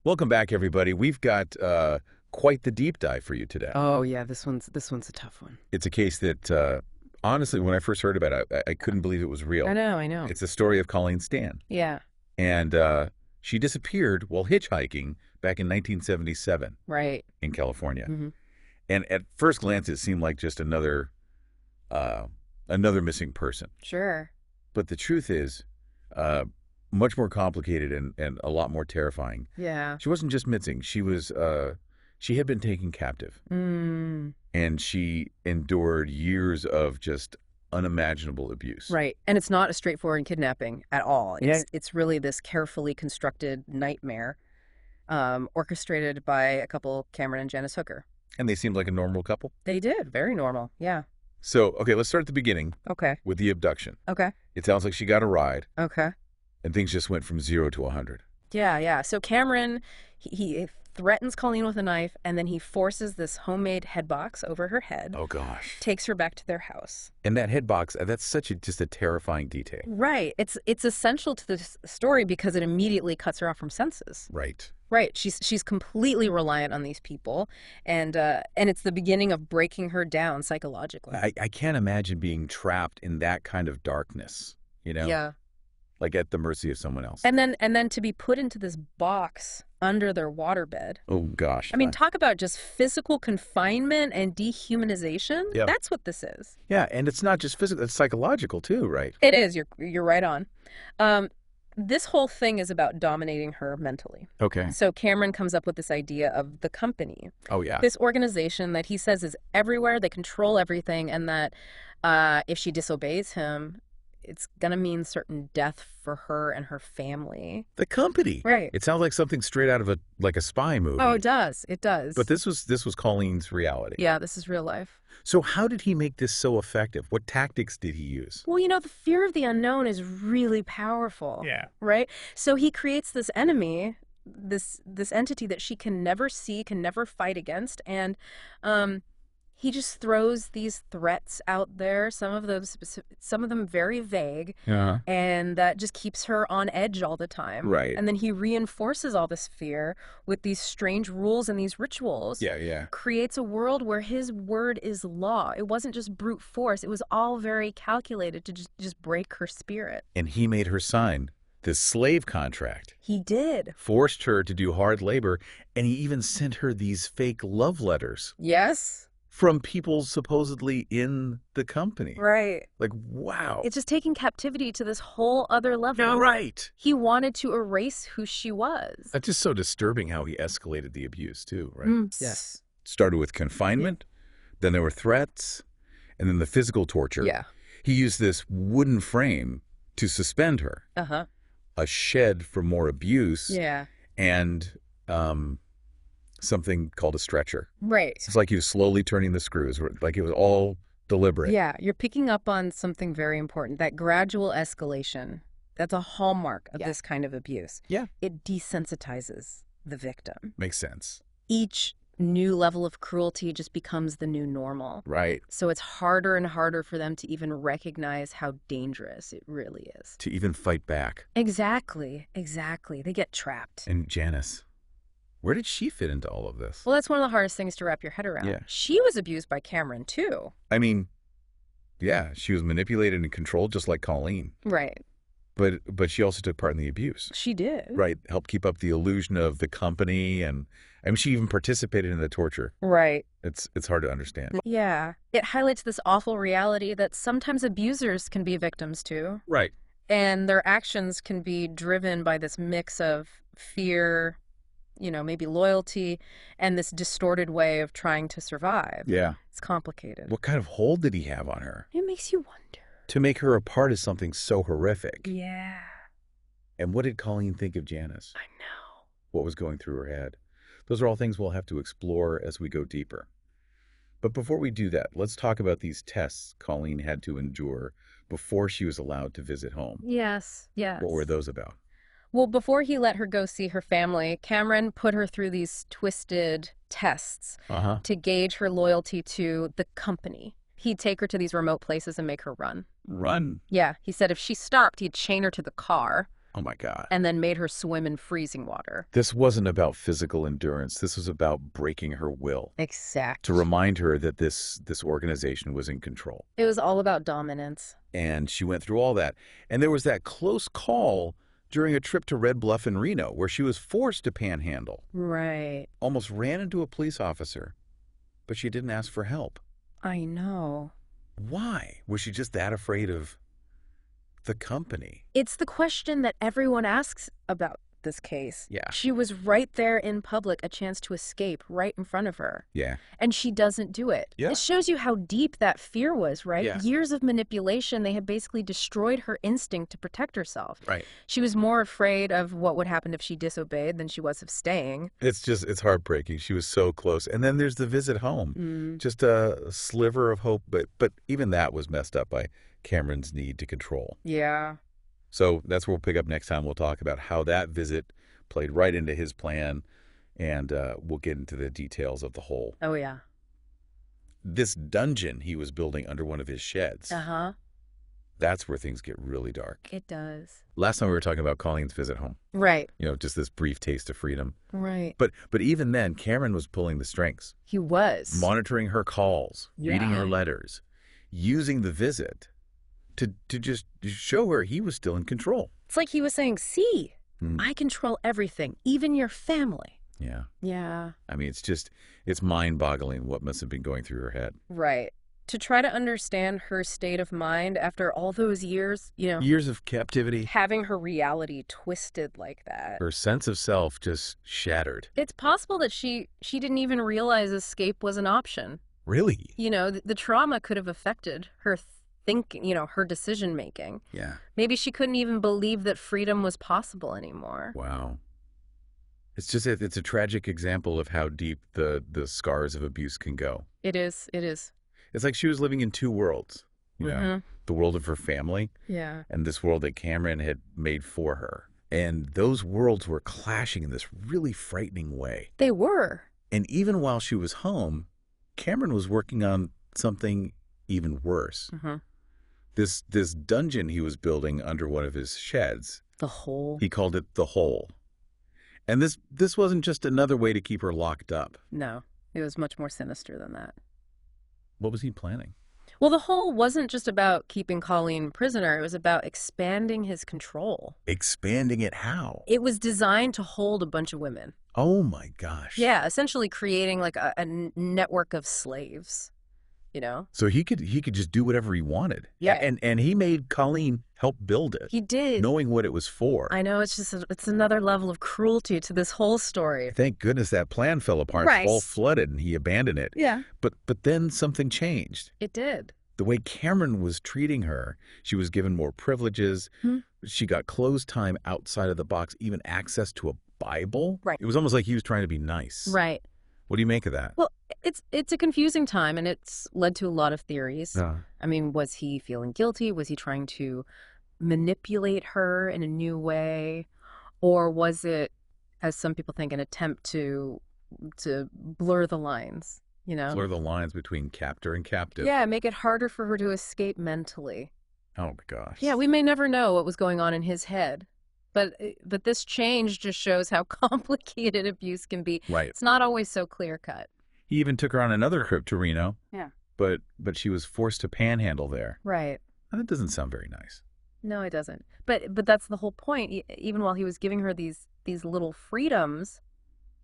Welcome back, everybody. We've got quite the deep dive for you today. Oh yeah, this one's a tough one. It's a case that, honestly, when I first heard about it, I couldn't believe it was real. I know. It's the story of Colleen Stan. Yeah, And she disappeared while hitchhiking back in 1977 right. in California. hmm And at first glance, it seemed like just another missing person. Sure. But the truth is, much more complicated and a lot more terrifying. Yeah. She wasn't just missing. She had been taken captive. And she endured years of just unimaginable abuse. Right. And it's not a straightforward kidnapping at all. Yeah. It's really this carefully constructed nightmare, orchestrated by a couple, Cameron and Janice Hooker. And they seemed like a normal couple. They did. Very normal. Yeah. So, okay, let's start at the beginning Okay. with the abduction. Okay. It sounds like she got a ride, Okay. and things just went from 0 to 100. Yeah, yeah. So Cameron, he threatens Colleen with a knife, and then he forces this homemade head box over her head, Oh, gosh. takes her back to their house. And that head box, that's just a terrifying detail. Right. It's essential to the story because it immediately cuts her off from senses. Right. Right. She's completely reliant on these people, and it's the beginning of breaking her down psychologically. I can't imagine being trapped in that kind of darkness, Yeah. like at the mercy of someone else. And then to be put into this box under their waterbed. Oh, gosh. I mean, talk about just physical confinement and dehumanization. Yeah. That's what this is. Yeah, and it's not just physical, it's psychological too, right? It is. You're right on. This whole thing is about dominating her mentally. Okay. So Cameron comes up with this idea of the company, Oh, yeah. this organization that he says is everywhere, they control everything, and that if she disobeys him, it's going to mean certain death for her and her family. The company. Right. It sounds like something straight out of a spy movie. Oh, it does. It does. But this was Colleen's reality. Yeah, this is real life. So how did he make this so effective? What tactics did he use? Well, the fear of the unknown is really powerful. Yeah. Right? So he creates this enemy, this entity that she can never see, can never fight against, and he just throws these threats out there, some of them very vague, Yeah. and that just keeps her on edge all the time. Right. And then he reinforces all this fear with these strange rules and these rituals. Yeah, yeah. Creates a world where his word is law. It wasn't just brute force. It was all very calculated to just break her spirit. And he made her sign this slave contract, He did. forced her to do hard labor, and he even sent her these fake love letters Yes. from people supposedly in the company. Right. Like, wow. It's just taking captivity to this whole other level. No, right. He wanted to erase who she was. That's just so disturbing how he escalated the abuse too, right? Yes. Started with confinement, then there were threats, and then the physical torture. Yeah. He used this wooden frame to suspend her, Uh-huh. a shed for more abuse, Yeah. and something called a stretcher. Right. It's like he was slowly turning the screws, like it was all deliberate. Yeah, you're picking up on something very important, that gradual escalation. That's a hallmark of this kind of abuse. Yeah. It desensitizes the victim. Makes sense. Each new level of cruelty just becomes the new normal. Right. So it's harder and harder for them to even recognize how dangerous it really is. To even fight back. Exactly. They get trapped. And Janice, where did she fit into all of this? Well, that's one of the hardest things to wrap your head around. Yeah. She was abused by Cameron, too. I mean, yeah, she was manipulated and controlled just like Colleen. Right. But she also took part in the abuse. She did. Right. Helped keep up the illusion of the company, and I mean, she even participated in the torture. Right. It's hard to understand. Yeah. It highlights this awful reality that sometimes abusers can be victims too. Right. And their actions can be driven by this mix of fear, maybe loyalty, and this distorted way of trying to survive. Yeah. It's complicated. What kind of hold did he have on her It makes you wonder. to make her a part of something so horrific? Yeah. And what did Colleen think of Janice? I know. What was going through her head? Those are all things we'll have to explore as we go deeper. But before we do that, let's talk about these tests Colleen had to endure before she was allowed to visit home. Yes. What were those about? Well, before he let her go see her family, Cameron put her through these twisted tests Uh-huh. to gauge her loyalty to the company. He'd take her to these remote places and make her run. Run. Yeah, he said if she stopped, he'd chain her to the car. Oh my God. and then made her swim in freezing water. This wasn't about physical endurance. This was about breaking her will to Exactly. remind her that this organization was in control. It was all about dominance. And she went through all that. And there was that close call during a trip to Red Bluff and Reno where she was forced to panhandle. Right. Almost ran into a police officer, but she didn't ask for help. I know. Why? Was she just that afraid of the company? It's the question that everyone asks about this case. Yeah. She was right there in public, a chance to escape right in front of her. Yeah. And she doesn't do it. Yeah. It shows you how deep that fear was, right? Yeah. Years of manipulation, they had basically destroyed her instinct to protect herself. Right. She was more afraid of what would happen if she disobeyed than she was of staying. It's heartbreaking. She was so close. And then there's the visit home. Just a sliver of hope, but even that was messed up by Cameron's need to control. Yeah. So that's where we'll pick up next time. We'll talk about how that visit played right into his plan, and we'll get into the details of the whole. Oh, yeah. This dungeon he was building under one of his sheds, Uh-huh. that's where things get really dark. It does. Last time we were talking about Colleen's visit home. Right. Just this brief taste of freedom. Right. But even then, Cameron was pulling the strings, He was. monitoring her calls, reading her Yeah. letters, using the visit to just show her he was still in control. It's like he was saying, see, Hmm. I control everything, even your family. Yeah. Yeah. I mean, it's mind-boggling what must have been going through her head. Right. To try to understand her state of mind after all those years, Years of captivity, having her reality twisted like that. her sense of self just shattered. It's possible that she didn't even realize escape was an option. Really? The trauma could have affected her thinking, her decision making. Yeah. Maybe she couldn't even believe that freedom was possible anymore. Wow. It's a tragic example of how deep the scars of abuse can go. It is. It is. It's like she was living in two worlds, Mhm. the world of her family Yeah. and this world that Cameron had made for her. And those worlds were clashing in this really frightening way. They were. And even while she was home, Cameron was working on something even worse. Mhm. This dungeon he was building under one of his sheds, The whole. he called it the Hole. And this wasn't just another way to keep her locked up. No, it was much more sinister than that. What was he planning? Well, the whole wasn't just about keeping Colleen prisoner. It was about expanding his control. Expanding it how? It was designed to hold a bunch of women. Oh my gosh. Yeah, essentially creating like a network of slaves, So he could just do whatever he wanted. Yeah. And he made Colleen help build it, He did. knowing what it was for. I know, it's another level of cruelty to this whole story. Thank goodness that plan fell apart. Right. All flooded and he abandoned it. Yeah. But then something changed. It did. The way Cameron was treating her, she was given more privileges. Hmm. She got closed time outside of the box, even access to a Bible. Right. It was almost like he was trying to be nice. Right. What do you make of that? Well, it's a confusing time, and it's led to a lot of theories. I mean, was he feeling guilty? Was he trying to manipulate her in a new way? Or was it, as some people think, an attempt to blur the lines, Blur the lines between captor and captive. Yeah, make it harder for her to escape mentally. Oh my gosh. Yeah, we may never know what was going on in his head. But this change just shows how complicated abuse can be. Right. It's not always so clear-cut. He even took her on another trip to Reno. Yeah. But she was forced to panhandle there. Right. And that doesn't sound very nice. No, it doesn't. But that's the whole point. Even while he was giving her these little freedoms,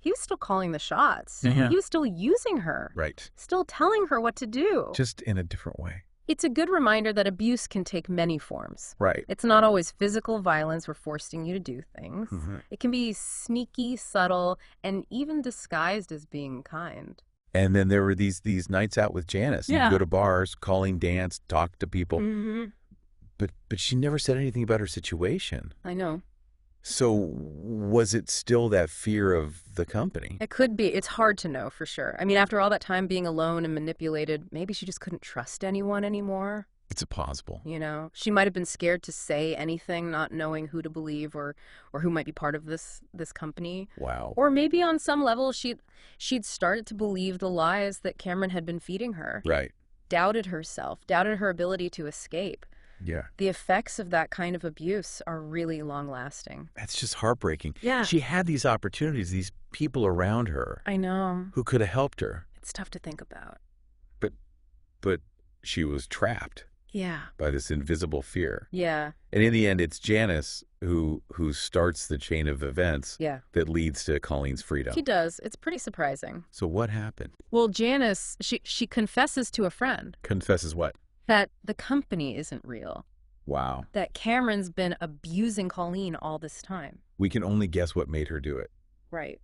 he was still calling the shots. Yeah. He was still using her. Right. Still telling her what to do. Just in a different way. It's a good reminder that abuse can take many forms. Right. It's not always physical violence or forcing you to do things. Mhm. It can be sneaky, subtle, and even disguised as being kind. And then there were these nights out with Janice. Yeah. You'd go to bars, Colleen dance, talk to people. Mm-hmm. But she never said anything about her situation. I know. So was it still that fear of the company? It could be. It's hard to know for sure. I mean, after all that time being alone and manipulated, maybe she just couldn't trust anyone anymore. It's possible. She might have been scared to say anything, not knowing who to believe or who might be part of this company. Wow. Or maybe on some level she'd started to believe the lies that Cameron had been feeding her. Right. Doubted herself, doubted her ability to escape. Yeah. The effects of that kind of abuse are really long-lasting. That's just heartbreaking. Yeah. She had these opportunities, these people around her I know. who could have helped her, It's tough to think about. but but she was trapped Yeah. by this invisible fear. Yeah. And in the end, it's Janice who starts the chain of events Yeah. that leads to Colleen's freedom. He does. It's pretty surprising. So what happened? Well, Janice, she confesses to a friend Confesses what? that the company isn't real, Wow. that Cameron's been abusing Colleen all this time. We can only guess what made her do it. Right.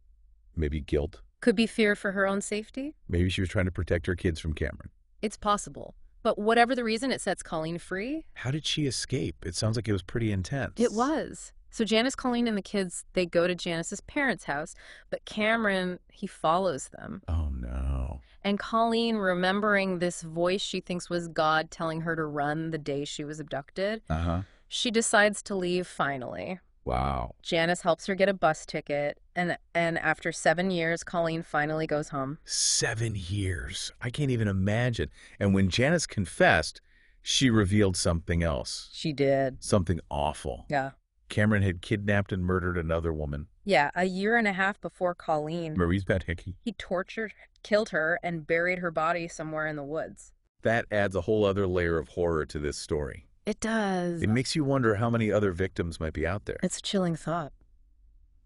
Maybe guilt. Could be fear for her own safety. Maybe she was trying to protect her kids from Cameron. It's possible. But whatever the reason, it sets Colleen free. How did she escape? It sounds like it was pretty intense. It was. So Janice, Colleen, and the kids, they go to Janice's parents' house, but Cameron, he follows them. Oh, no. And Colleen, remembering this voice she thinks was God telling her to run the day she was abducted, Uh-huh. she decides to leave finally. Wow. Janice helps her get a bus ticket, and after 7 years, Colleen finally goes home. 7 years. I can't even imagine. And when Janice confessed, she revealed something else. She did. Something awful. Yeah. Cameron had kidnapped and murdered another woman, Yeah, a year and a half before Colleen, Maurice Beth Hickey. he tortured, killed her, and buried her body somewhere in the woods. That adds a whole other layer of horror to this story. It does. It makes you wonder how many other victims might be out there. It's a chilling thought.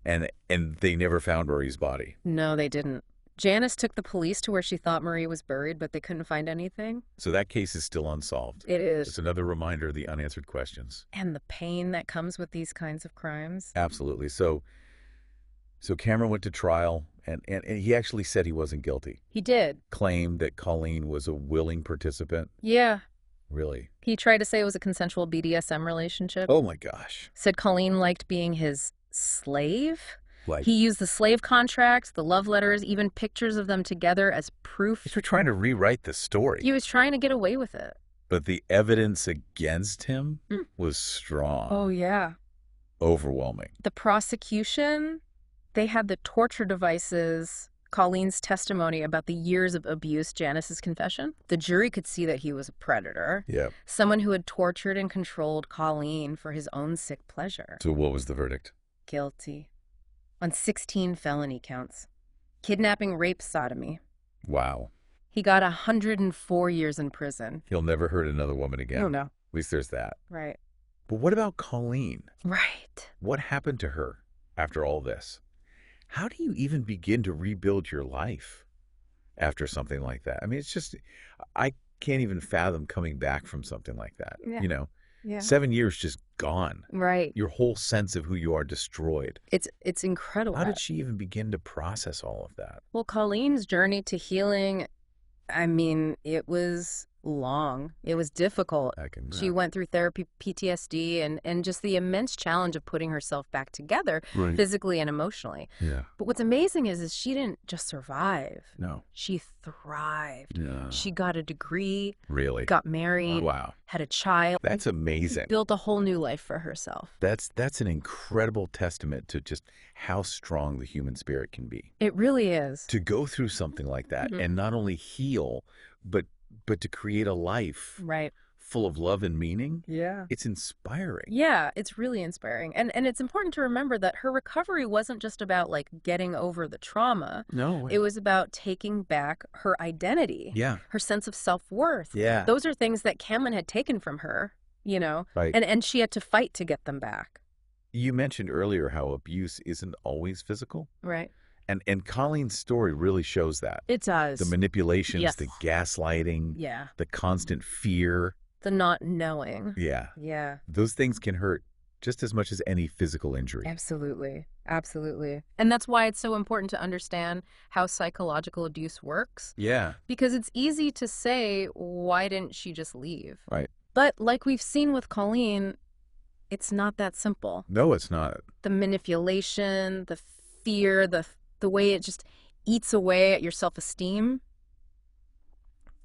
And they never found Marie's body. No, they didn't. Janice took the police to where she thought Marie was buried, but they couldn't find anything. So that case is still unsolved. It is. It's another reminder of the unanswered questions. And the pain that comes with these kinds of crimes. Absolutely. So Cameron went to trial, and he actually said he wasn't guilty. He did. Claimed that Colleen was a willing participant. Yeah. Really? He tried to say it was a consensual BDSM relationship. Oh my gosh. Said Colleen liked being his slave. Like, He used the slave contracts, the love letters, even pictures of them together as proof. he's trying to rewrite the story. He was trying to get away with it. But the evidence against him Mm. was strong. Oh, yeah. Overwhelming. The prosecution, they had the torture devices, Colleen's testimony about the years of abuse, Janice's confession. The jury could see that he was a predator, Yeah. someone who had tortured and controlled Colleen for his own sick pleasure. So what was the verdict? Guilty. On 16 felony counts. Kidnapping, rape, sodomy. Wow. He got 104 years in prison. He'll never hurt another woman again. Oh, no. At least there's that. Right. But what about Colleen? Right. What happened to her after all this? How do you even begin to rebuild your life after something like that? I mean, it's just, I can't even fathom coming back from something like that. Yeah. You know, Yeah. 7 years just gone. Right. Your whole sense of who you are destroyed. It's incredible. How did she even begin to process all of that? Well, Colleen's journey to healing, I mean, it was long. It was difficult. She went through therapy, PTSD, and just the immense challenge of putting herself back together Right. physically and emotionally. Yeah. But what's amazing is she didn't just survive. No. She thrived. Yeah. She got a degree, Really? got married, Wow. had a child, That's amazing. built a whole new life for herself. That's an incredible testament to just how strong the human spirit can be. It really is. To go through something like that Mhm. and not only heal, but to create a life Right. full of love and meaning, Yeah. it's inspiring. Yeah, it's really inspiring. And it's important to remember that her recovery wasn't just about like getting over the trauma. No. It was about taking back her identity, Yeah. her sense of self-worth. Yeah. Those are things that Cameron had taken from her, you know, Right. and she had to fight to get them back. You mentioned earlier how abuse isn't always physical. Right. And Colleen's story really shows that. It does. The manipulations, Yes. the gaslighting, Yeah. the constant fear. The not knowing. Yeah. Yeah. Those things can hurt just as much as any physical injury. Absolutely. Absolutely. And that's why it's so important to understand how psychological abuse works. Yeah. Because it's easy to say, why didn't she just leave? Right. But like we've seen with Colleen, it's not that simple. No, it's not. The manipulation, the fear, the way it just eats away at your self-esteem,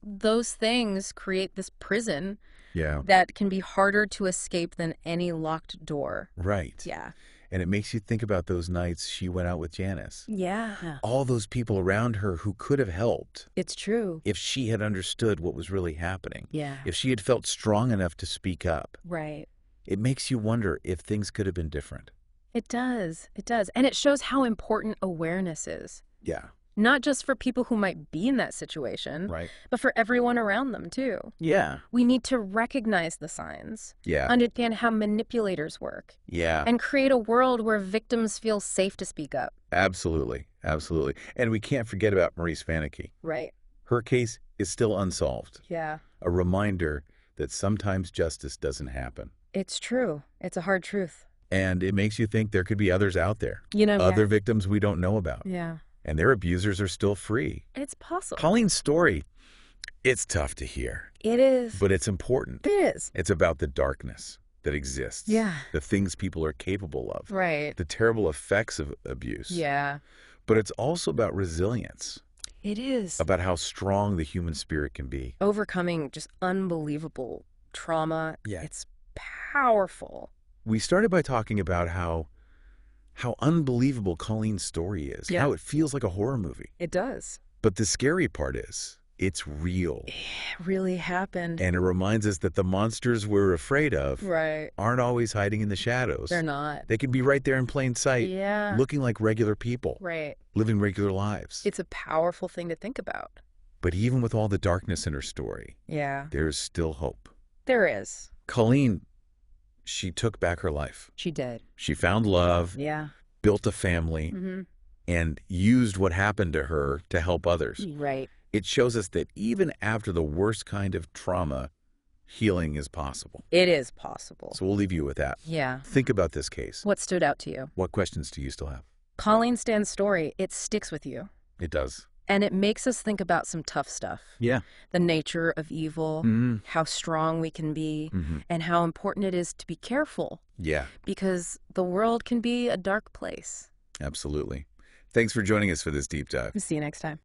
those things create this prison Yeah. that can be harder to escape than any locked door. Right. Yeah. And it makes you think about those nights she went out with Janice. Yeah. All those people around her who could have helped It's true. if she had understood what was really happening. Yeah. If she had felt strong enough to speak up. Right. It makes you wonder if things could have been different. It does. It does. And it shows how important awareness is. Yeah. Not just for people who might be in that situation, Right. but for everyone around them, too. Yeah. We need to recognize the signs, Yeah. understand how manipulators work, Yeah. and create a world where victims feel safe to speak up. Absolutely. Absolutely. And we can't forget about Maurice Fanike. Right. Her case is still unsolved. Yeah. A reminder that sometimes justice doesn't happen. It's true. It's a hard truth. And it makes you think there could be others out there. Other victims we don't know about. Yeah. And their abusers are still free. It's possible. Colleen's story, it's tough to hear. It is. But it's important. It is. It's about the darkness that exists. Yeah. The things people are capable of. Right. The terrible effects of abuse. Yeah. But it's also about resilience. It is. About how strong the human spirit can be. Overcoming just unbelievable trauma. Yeah. It's powerful. We started by talking about how unbelievable Colleen's story is. Yeah. How it feels like a horror movie. It does. But the scary part is, it's real. It really happened. And it reminds us that the monsters we're afraid of Right. aren't always hiding in the shadows. They're not. They can be right there in plain sight, Yeah. looking like regular people, Right. living regular lives. It's a powerful thing to think about. But even with all the darkness in her story, Yeah. there's still hope. There is. Colleen, she took back her life. She did. She found love, Yeah. built a family, Mm-hmm. and used what happened to her to help others. Right. It shows us that even after the worst kind of trauma, healing is possible. It is possible. So we'll leave you with that. Yeah. Think about this case. What stood out to you? What questions do you still have? Colleen Stan's story, it sticks with you. It does. And it makes us think about some tough stuff. Yeah. The nature of evil, Mm-hmm. how strong we can be, Mm-hmm. and how important it is to be careful Yeah, because the world can be a dark place. absolutely. Thanks for joining us for this deep dive. See you next time.